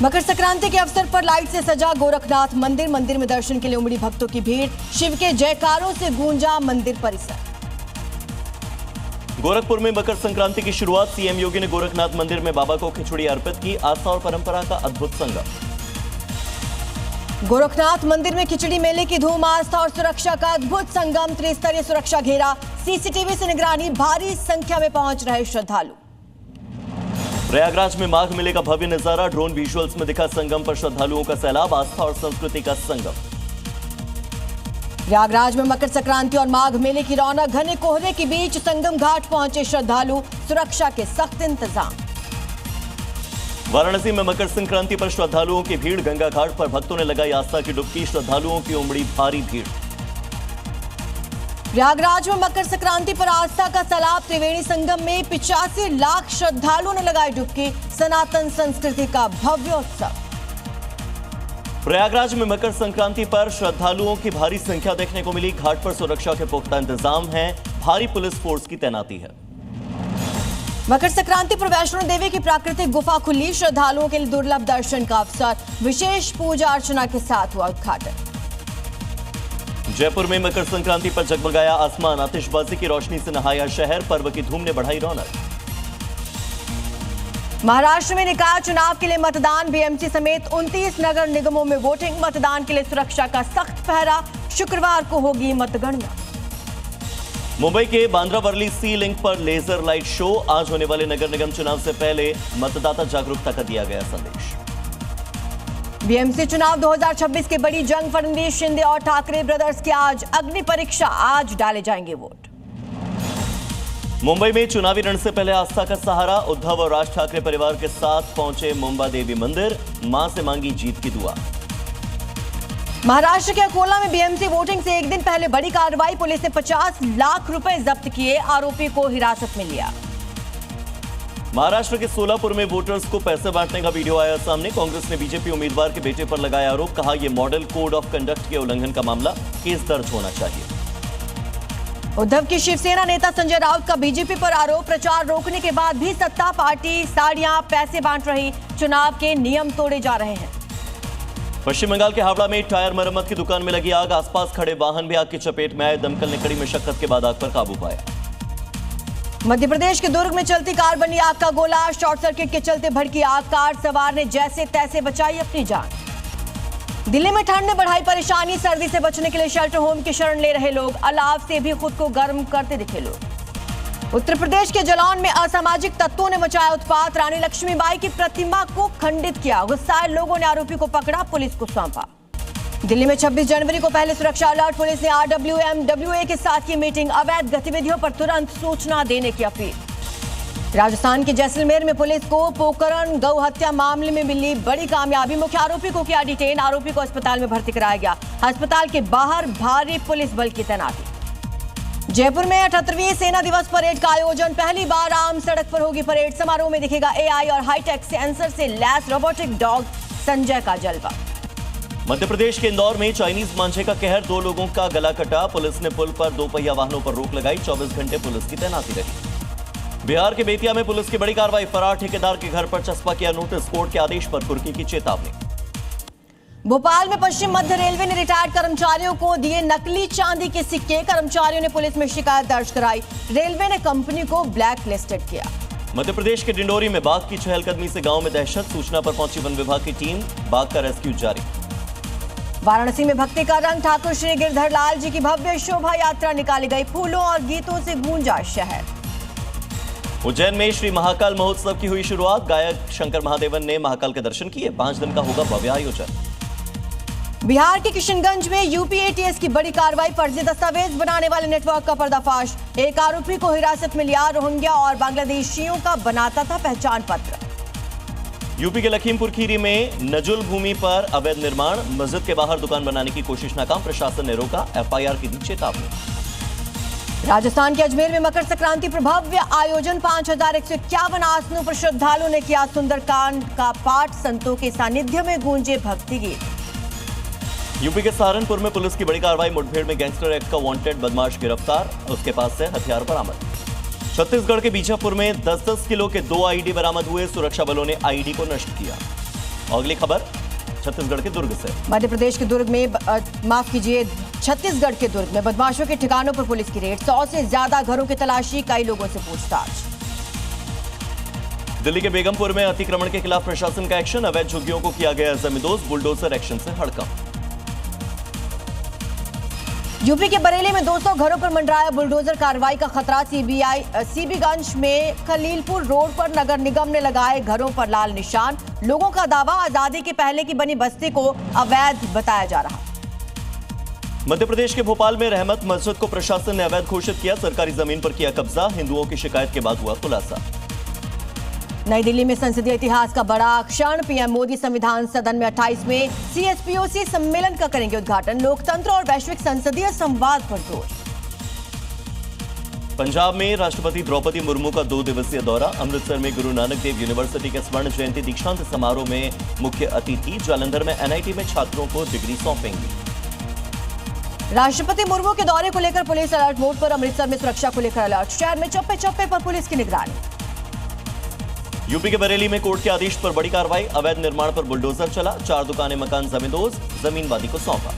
मकर संक्रांति के अवसर पर लाइट से सजा गोरखनाथ मंदिर। मंदिर में दर्शन के लिए उमड़ी भक्तों की भीड़। शिव के जयकारों से गूंजा मंदिर परिसर। गोरखपुर में मकर संक्रांति की शुरुआत। सीएम योगी ने गोरखनाथ मंदिर में बाबा को खिचड़ी अर्पित की। आस्था और परंपरा का अद्भुत संगम। गोरखनाथ मंदिर में खिचड़ी मेले की धूम। आस्था और सुरक्षा का अद्भुत संगम। त्रिस्तरीय सुरक्षा घेरा। सीसीटीवी से निगरानी। भारी संख्या में पहुंच रहे श्रद्धालु। प्रयागराज में माघ मेले का भव्य नजारा। ड्रोन विजुअल्स में दिखा संगम पर श्रद्धालुओं का सैलाब। आस्था और संस्कृति का संगम। प्रयागराज में मकर संक्रांति और माघ मेले की रौनक। घने कोहरे के बीच संगम घाट पहुंचे श्रद्धालु। सुरक्षा के सख्त इंतजाम। वाराणसी में मकर संक्रांति पर श्रद्धालुओं की भीड़। गंगा घाट पर भक्तों ने लगाई आस्था की डुबकी। श्रद्धालुओं की उमड़ी भारी भीड़। प्रयागराज में मकर संक्रांति पर आस्था का सैलाब। त्रिवेणी संगम में 85 लाख श्रद्धालुओं ने लगाई डुबकी। सनातन संस्कृति का भव्य उत्सव। प्रयागराज में मकर संक्रांति पर श्रद्धालुओं की भारी संख्या देखने को मिली। घाट पर सुरक्षा के पुख्ता इंतजाम हैं। भारी पुलिस फोर्स की तैनाती है। मकर संक्रांति पर वैष्णो देवी की प्राकृतिक गुफा खुली। श्रद्धालुओं के लिए दुर्लभ दर्शन का अवसर। विशेष पूजा अर्चना के साथ हुआ उद्घाटन। जयपुर में मकर संक्रांति पर जगमगाया आसमान। आतिशबाजी की रोशनी से नहाया शहर। पर्व की धूम ने बढ़ाई रौनक। महाराष्ट्र में निकाय चुनाव के लिए मतदान। बीएमसी समेत 29 नगर निगमों में वोटिंग। मतदान के लिए सुरक्षा का सख्त पहरा। शुक्रवार को होगी मतगणना। मुंबई के बांद्रा वर्ली सी लिंक पर लेजर लाइट शो। आज होने वाले नगर निगम चुनाव से पहले मतदाता जागरूकता का दिया गया संदेश। बीएमसी चुनाव 2026 की बड़ी जंग। फडणवीस, शिंदे और ठाकरे ब्रदर्स की आज अग्नि परीक्षा। आज डाले जाएंगे वोट। मुंबई में चुनावी रण से पहले आस्था का सहारा। उद्धव और राज ठाकरे परिवार के साथ पहुंचे मुंबा देवी मंदिर। मां से मांगी जीत की दुआ। महाराष्ट्र के अकोला में बीएमसी वोटिंग से एक दिन पहले बड़ी कार्रवाई। पुलिस ने 50 लाख रुपए जब्त किए। आरोपी को हिरासत में लिया। महाराष्ट्र के सोलापुर में वोटर्स को पैसे बांटने का वीडियो आया सामने। कांग्रेस ने बीजेपी उम्मीदवार के बेटे पर लगाया आरोप। कहा यह मॉडल कोड ऑफ कंडक्ट के उल्लंघन का मामला। केस दर्ज होना चाहिए। उद्धव की शिवसेना नेता संजय राउत का बीजेपी पर आरोप। प्रचार रोकने के बाद भी सत्ता पार्टी साड़ियां पैसे बांट रही। चुनाव के नियम तोड़े जा रहे हैं। पश्चिम बंगाल के हावड़ा में टायर मरम्मत की दुकान में लगी आग। आसपास खड़े वाहन भी आग की चपेट में आए। दमकल ने कड़ी मशक्कत के बाद आग पर काबू पाया। मध्य प्रदेश के दुर्ग में चलती कार बनी आग का गोला। शॉर्ट सर्किट के चलते भड़की आग। कार सवार ने जैसे तैसे बचाई अपनी जान। दिल्ली में ठंड ने बढ़ाई परेशानी। सर्दी से बचने के लिए शेल्टर होम की शरण ले रहे लोग। अलाव से भी खुद को गर्म करते दिखे लोग। उत्तर प्रदेश के जालौन में असामाजिक तत्वों ने मचाया उत्पात। रानी लक्ष्मीबाई की प्रतिमा को खंडित किया। गुस्साए लोगों ने आरोपी को पकड़ा। पुलिस को सौंपा। दिल्ली में 26 जनवरी को पहले सुरक्षा अलर्ट। पुलिस ने RWMWA के साथ की मीटिंग। अवैध गतिविधियों पर तुरंत सूचना देने की अपील। राजस्थान के जैसलमेर में पुलिस को पोकरण गौ हत्या मामले में मिली बड़ी कामयाबी। मुख्य आरोपी को किया डिटेन। आरोपी को अस्पताल में भर्ती कराया गया। अस्पताल के बाहर भारी पुलिस बल की तैनाती। जयपुर में 78वीं सेना दिवस परेड का आयोजन। पहली बार आम सड़क पर होगी परेड। समारोह में दिखेगा AI और हाईटेक सेंसर से लैस रोबोटिक डॉग संजय का जलवा। मध्य प्रदेश के इंदौर में चाइनीज मांझे का कहर। 2 लोगों का गला कटा। पुलिस ने पुल पर 2 पहिया वाहनों पर रोक लगाई। 24 घंटे पुलिस की तैनाती रही। बिहार के बेतिया में पुलिस की बड़ी कार्रवाई। फरार ठेकेदार के घर पर चस्पा किया नोटिस। कोर्ट के आदेश पर कुर्की की चेतावनी। भोपाल में पश्चिम मध्य रेलवे ने रिटायर्ड कर्मचारियों को दिए नकली चांदी के सिक्के। कर्मचारियों ने पुलिस में शिकायत दर्ज कराई। रेलवे ने कंपनी को ब्लैक लिस्टेड किया। मध्य प्रदेश के डिंडोरी में बाघ की चहलकदमी से गांव में दहशत। सूचना पर पहुंची वन विभाग की टीम। बाघ का रेस्क्यू जारी। वाराणसी में भक्ति का रंग। ठाकुर श्री गिरधर लाल जी की भव्य शोभा यात्रा निकाली गई। फूलों और गीतों से गूंजा शहर। उज्जैन में श्री महाकाल महोत्सव की हुई शुरुआत। गायक शंकर महादेवन ने महाकाल के दर्शन किए। 5 दिन का होगा भव्य आयोजन। बिहार के किशनगंज में UPATS की बड़ी कार्रवाई। फर्जी दस्तावेज बनाने वाले नेटवर्क का पर्दाफाश। एक आरोपी को हिरासत में लिया। रोहिंग्या और बांग्लादेशियों का बनाता था पहचान पत्र। यूपी के लखीमपुर खीरी में नजुल भूमि पर अवैध निर्माण। मस्जिद के बाहर दुकान बनाने की कोशिश नाकाम। प्रशासन ने रोका। FIR की दी चेतावनी। राजस्थान के अजमेर में मकर संक्रांति पर भव्य आयोजन। 5151 आसनों पर श्रद्धालुओं ने किया सुंदरकांड का पाठ। संतों के सानिध्य में गूंजे भक्ति गीत। यूपी के सहारनपुर में पुलिस की बड़ी कार्रवाई। मुठभेड़ में गैंगस्टर एक्ट का वांटेड बदमाश गिरफ्तार। उसके पास से हथियार बरामद। छत्तीसगढ़ के बीजापुर में 10-10 किलो के 2 आईडी बरामद हुए। सुरक्षा बलों ने आईडी को नष्ट किया। अगली खबर छत्तीसगढ़ के दुर्ग से। मध्य प्रदेश के दुर्ग में छत्तीसगढ़ के दुर्ग में बदमाशों के ठिकानों पर पुलिस की रेड। 100 से ज्यादा घरों की तलाशी, कई लोगों से पूछताछ। दिल्ली के बेगमपुर में अतिक्रमण के खिलाफ प्रशासन का एक्शन। अवैध झुग्गियों को किया गया जमींदोज। बुलडोजर एक्शन से हड़कंप। यूपी के बरेली में 200 घरों पर मंडराया बुलडोजर। कार्रवाई का खतरा। सीबीगंज में खलीलपुर रोड पर नगर निगम ने लगाए घरों पर लाल निशान। लोगों का दावा, आजादी के पहले की बनी बस्ती को अवैध बताया जा रहा। मध्य प्रदेश के भोपाल में रहमत मस्जिद को प्रशासन ने अवैध घोषित किया। सरकारी जमीन पर किया कब्जा। हिंदुओं की शिकायत के बाद हुआ खुलासा। नई दिल्ली में संसदीय इतिहास का बड़ा क्षण। पीएम मोदी संविधान सदन में 28वें सीएसपीओसी सम्मेलन का करेंगे उद्घाटन। लोकतंत्र और वैश्विक संसदीय संवाद पर जोर। पंजाब में राष्ट्रपति द्रौपदी मुर्मू का 2 दिवसीय दौरा। अमृतसर में गुरु नानक देव यूनिवर्सिटी के स्वर्ण जयंती दीक्षांत समारोह में मुख्य अतिथि। जालंधर में एनआईटी में छात्रों को डिग्री सौंपेंगी। राष्ट्रपति मुर्मू के दौरे को लेकर पुलिस अलर्ट मोड पर। अमृतसर में सुरक्षा को लेकर अलर्ट। शहर में चप्पे चप्पे पर पुलिस की निगरानी। यूपी के बरेली में कोर्ट के आदेश पर बड़ी कार्रवाई। अवैध निर्माण पर बुलडोजर चला। 4 दुकानें मकान जमींदोज। जमीनवादी को सौंपा।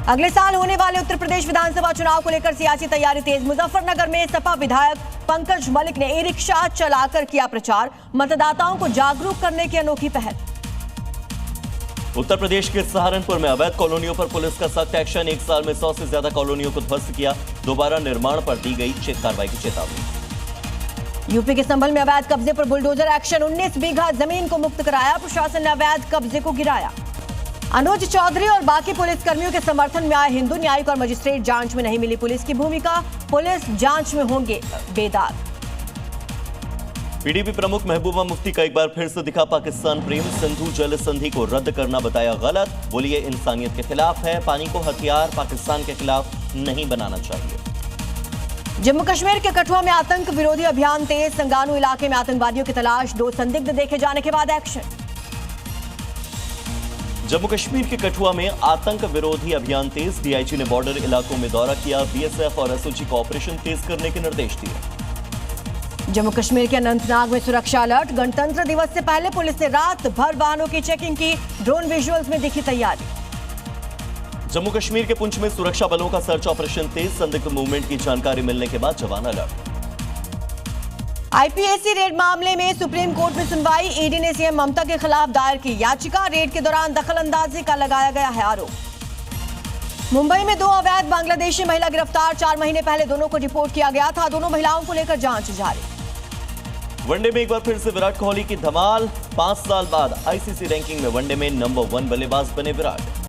अगले साल होने वाले उत्तर प्रदेश विधानसभा चुनाव को लेकर सियासी तैयारी तेज। मुजफ्फरनगर में सपा विधायक पंकज मलिक ने ई रिक्शा चलाकर किया प्रचार। मतदाताओं को जागरूक करने की अनोखी पहल। उत्तर प्रदेश के सहारनपुर में अवैध कॉलोनियों पर पुलिस का सख्त एक्शन। 1 साल में 100 से ज्यादा कॉलोनियों को ध्वस्त किया। दोबारा निर्माण पर दी गई कार्रवाई की चेतावनी। यूपी के संभल में अवैध कब्जे पर बुलडोजर एक्शन। 19 बीघा जमीन को मुक्त कराया। प्रशासन ने अवैध कब्जे को गिराया। अनुज चौधरी और बाकी पुलिसकर्मियों के समर्थन में आए हिंदू। न्यायिक और मजिस्ट्रेट जांच में नहीं मिली पुलिस की भूमिका। पुलिस जांच में होंगे बेदाग। पीडीपी प्रमुख महबूबा मुफ्ती का एक बार फिर से दिखा पाकिस्तान प्रेम। सिंधु जल संधि को रद्द करना बताया गलत। बोली ये इंसानियत के खिलाफ है। पानी को हथियार पाकिस्तान के खिलाफ नहीं बनाना चाहिए। जम्मू कश्मीर के कठुआ में आतंक विरोधी अभियान तेज। संगानू इलाके में आतंकवादियों की तलाश। 2 संदिग्ध देखे जाने के बाद एक्शन। जम्मू कश्मीर के कठुआ में आतंक विरोधी अभियान तेज। डीआईजी ने बॉर्डर इलाकों में दौरा किया। बीएसएफ और एसओजी को ऑपरेशन तेज करने के निर्देश दिए। जम्मू कश्मीर के अनंतनाग में सुरक्षा अलर्ट। गणतंत्र दिवस से पहले पुलिस ने रात भर वाहनों की चेकिंग की। ड्रोन विजुअल्स में दिखी तैयारी। जम्मू कश्मीर के पुंछ में सुरक्षा बलों का सर्च ऑपरेशन तेज। संदिग्ध मूवमेंट की जानकारी मिलने के बाद जवान अलर्ट। आईपीएसी रेड मामले में सुप्रीम कोर्ट में सुनवाई। ईडी ने सीएम ममता के खिलाफ दायर की याचिका। रेड के दौरान दखलंदाजी का लगाया गया है आरोप। मुंबई में 2 अवैध बांग्लादेशी महिला गिरफ्तार। 4 महीने पहले दोनों को रिपोर्ट किया गया था। दोनों महिलाओं को लेकर जांच जारी। वनडे में एक बार फिर से विराट कोहली की धमाल। 5 साल बाद आईसीसी रैंकिंग में वनडे में नंबर 1 बल्लेबाज बने विराट।